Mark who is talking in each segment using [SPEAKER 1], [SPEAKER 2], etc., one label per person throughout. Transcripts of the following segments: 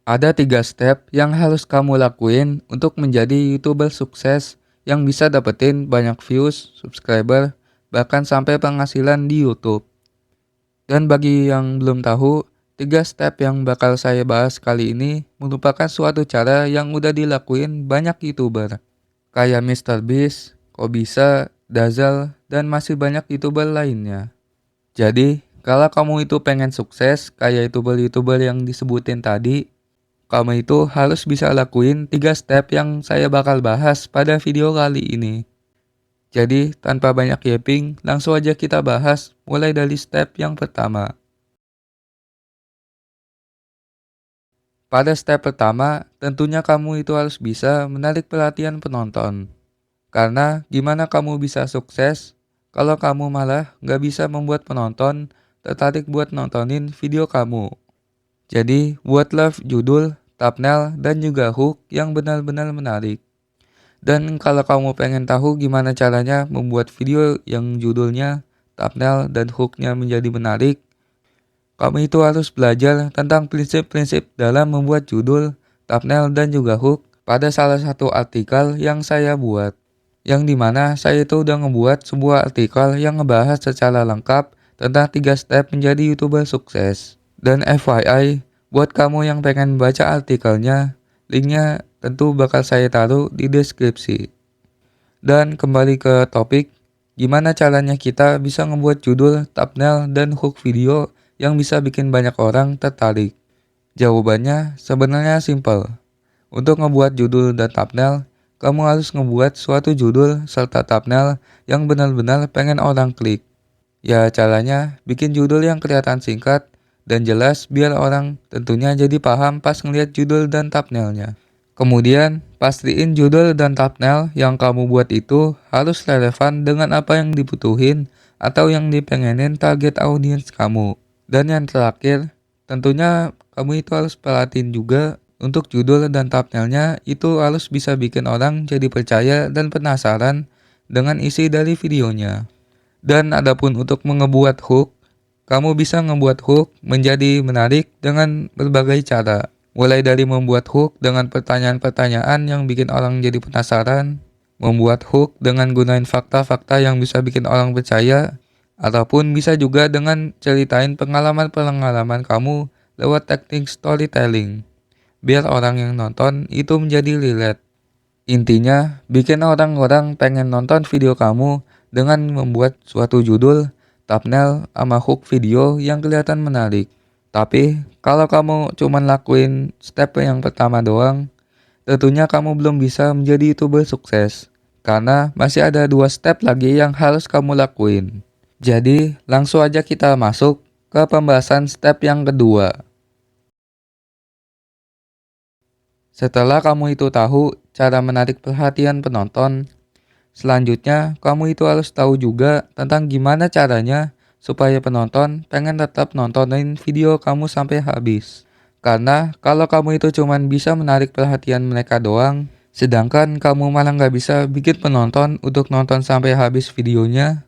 [SPEAKER 1] Ada 3 step yang harus kamu lakuin untuk menjadi YouTuber sukses yang bisa dapetin banyak views, subscriber, bahkan sampai penghasilan di YouTube. Dan bagi yang belum tahu, 3 step yang bakal saya bahas kali ini merupakan suatu cara yang udah dilakuin banyak YouTuber. Kayak MrBeast, Kobisa, Dazal, dan masih banyak YouTuber lainnya. Jadi, kalau kamu itu pengen sukses kayak YouTuber-YouTuber yang disebutin tadi, kamu itu harus bisa lakuin 3 step yang saya bakal bahas pada video kali ini. Jadi, tanpa banyak yapping, langsung aja kita bahas mulai dari step yang pertama. Pada step pertama, tentunya kamu itu harus bisa menarik perhatian penonton. Karena gimana kamu bisa sukses kalau kamu malah nggak bisa membuat penonton tertarik buat nontonin video kamu. Jadi, buatlah judul, thumbnail, dan juga hook yang benar-benar menarik. Dan kalau kamu pengen tahu gimana caranya membuat video yang judulnya, thumbnail, dan hooknya menjadi menarik, kamu itu harus belajar tentang prinsip-prinsip dalam membuat judul, thumbnail, dan juga hook pada salah satu artikel yang saya buat. Yang dimana saya itu udah ngebuat sebuah artikel yang ngebahas secara lengkap tentang 3 step menjadi YouTuber sukses. Dan FYI, buat kamu yang pengen baca artikelnya, linknya tentu bakal saya taruh di deskripsi. Dan kembali ke topik, gimana caranya kita bisa ngebuat judul, thumbnail, dan hook video yang bisa bikin banyak orang tertarik? Jawabannya sebenarnya simple. Untuk ngebuat judul dan thumbnail, kamu harus ngebuat suatu judul serta thumbnail yang benar-benar pengen orang klik. Ya caranya bikin judul yang kelihatan singkat dan jelas biar orang tentunya jadi paham pas ngeliat judul dan thumbnailnya. Kemudian pastiin judul dan thumbnail yang kamu buat itu harus relevan dengan apa yang dibutuhin atau yang dipengenin target audiens kamu. Dan yang terakhir, tentunya kamu itu harus perhatiin juga untuk judul dan thumbnailnya itu harus bisa bikin orang jadi percaya dan penasaran dengan isi dari videonya. Dan adapun untuk mengebuat hook, kamu bisa membuat hook menjadi menarik dengan berbagai cara. Mulai dari membuat hook dengan pertanyaan-pertanyaan yang bikin orang jadi penasaran, membuat hook dengan gunain fakta-fakta yang bisa bikin orang percaya, ataupun bisa juga dengan ceritain pengalaman-pengalaman kamu lewat teknik storytelling, biar orang yang nonton itu menjadi relate. Intinya, bikin orang-orang pengen nonton video kamu dengan membuat suatu judul, thumbnail, sama hook video yang kelihatan menarik. Tapi, kalau kamu cuma lakuin step yang pertama doang, tentunya kamu belum bisa menjadi YouTuber sukses. Karena masih ada 2 step lagi yang harus kamu lakuin. Jadi, langsung aja kita masuk ke pembahasan step yang kedua. Setelah kamu itu tahu cara menarik perhatian penonton, selanjutnya kamu itu harus tahu juga tentang gimana caranya supaya penonton pengen tetap nontonin video kamu sampai habis. Karena kalau kamu itu cuman bisa menarik perhatian mereka doang, sedangkan kamu malah nggak bisa bikin penonton untuk nonton sampai habis videonya,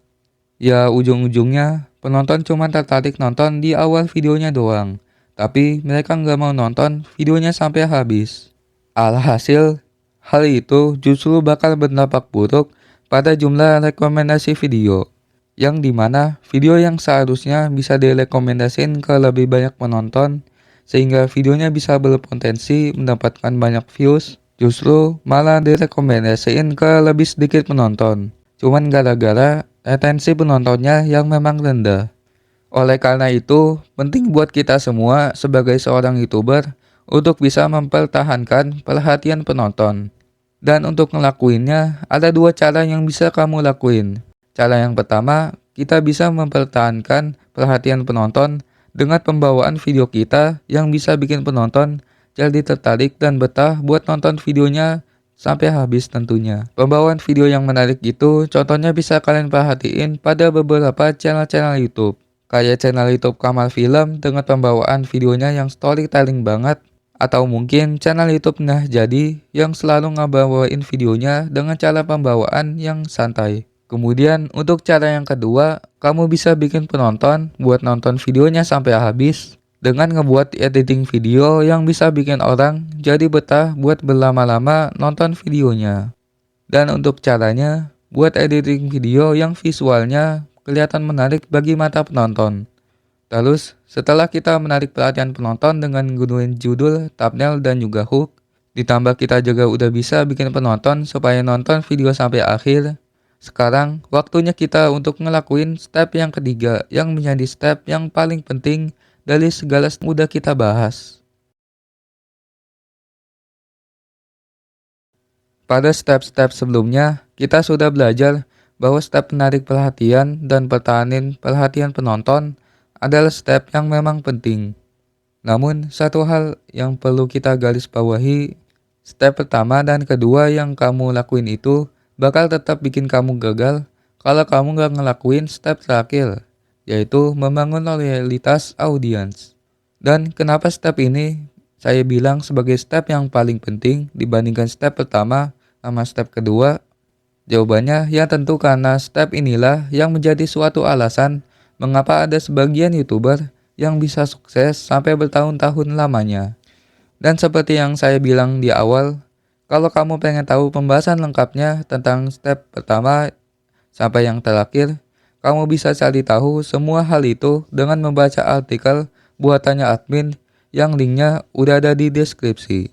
[SPEAKER 1] ya ujung-ujungnya penonton cuma tertarik nonton di awal videonya doang. Tapi mereka nggak mau nonton videonya sampai habis. Alhasil, hal itu justru bakal berdampak buruk pada jumlah rekomendasi video, yang dimana video yang seharusnya bisa direkomendasiin ke lebih banyak penonton, sehingga videonya bisa berpotensi mendapatkan banyak views, justru malah direkomendasiin ke lebih sedikit penonton. Cuman gara-gara retensi penontonnya yang memang rendah. Oleh karena itu, penting buat kita semua sebagai seorang YouTuber untuk bisa mempertahankan perhatian penonton. Dan untuk ngelakuinnya, ada 2 cara yang bisa kamu lakuin. Cara yang pertama, kita bisa mempertahankan perhatian penonton dengan pembawaan video kita yang bisa bikin penonton jadi tertarik dan betah buat nonton videonya sampai habis tentunya. Pembawaan video yang menarik itu contohnya bisa kalian perhatiin pada beberapa channel-channel YouTube. Kayak channel YouTube Kamal Film dengan pembawaan videonya yang storytelling banget. Atau mungkin channel YouTube Nah Jadi yang selalu ngebawain videonya dengan cara pembawaan yang santai. Kemudian untuk cara yang kedua, kamu bisa bikin penonton buat nonton videonya sampai habis dengan ngebuat editing video yang bisa bikin orang jadi betah buat berlama-lama nonton videonya. Dan untuk caranya, buat editing video yang visualnya kelihatan menarik bagi mata penonton. Terus, setelah kita menarik perhatian penonton dengan gunain judul, thumbnail, dan juga hook, ditambah kita juga udah bisa bikin penonton supaya nonton video sampai akhir. Sekarang, waktunya kita untuk ngelakuin step yang ketiga yang menjadi step yang paling penting dari segala yang udah kita bahas. Pada step-step sebelumnya, kita sudah belajar bahwa step menarik perhatian dan pertahanin perhatian penonton adalah step yang memang penting. Namun, satu hal yang perlu kita garis bawahi, step pertama dan kedua yang kamu lakuin itu bakal tetap bikin kamu gagal kalau kamu gak ngelakuin step terakhir, yaitu membangun loyalitas audiens. Dan kenapa step ini saya bilang sebagai step yang paling penting dibandingkan step pertama sama step kedua? Jawabannya ya tentu karena step inilah yang menjadi suatu alasan mengapa ada sebagian YouTuber yang bisa sukses sampai bertahun-tahun lamanya. Dan seperti yang saya bilang di awal, kalau kamu pengen tahu pembahasan lengkapnya tentang step pertama sampai yang terakhir, kamu bisa cari tahu semua hal itu dengan membaca artikel buatannya admin yang linknya udah ada di deskripsi.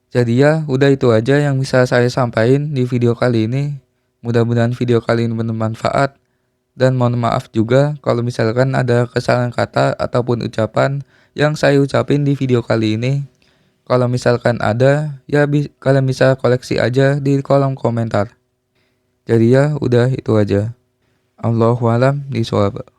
[SPEAKER 1] Jadi ya, udah itu aja yang bisa saya sampaikan di video kali ini. Mudah-mudahan video kali ini bermanfaat. Dan mohon maaf juga kalau misalkan ada kesalahan kata ataupun ucapan yang saya ucapin di video kali ini. Kalau misalkan ada, ya kalian bisa koleksi aja di kolom komentar. Jadi ya, udah itu aja. Allahu a'lam bishawab.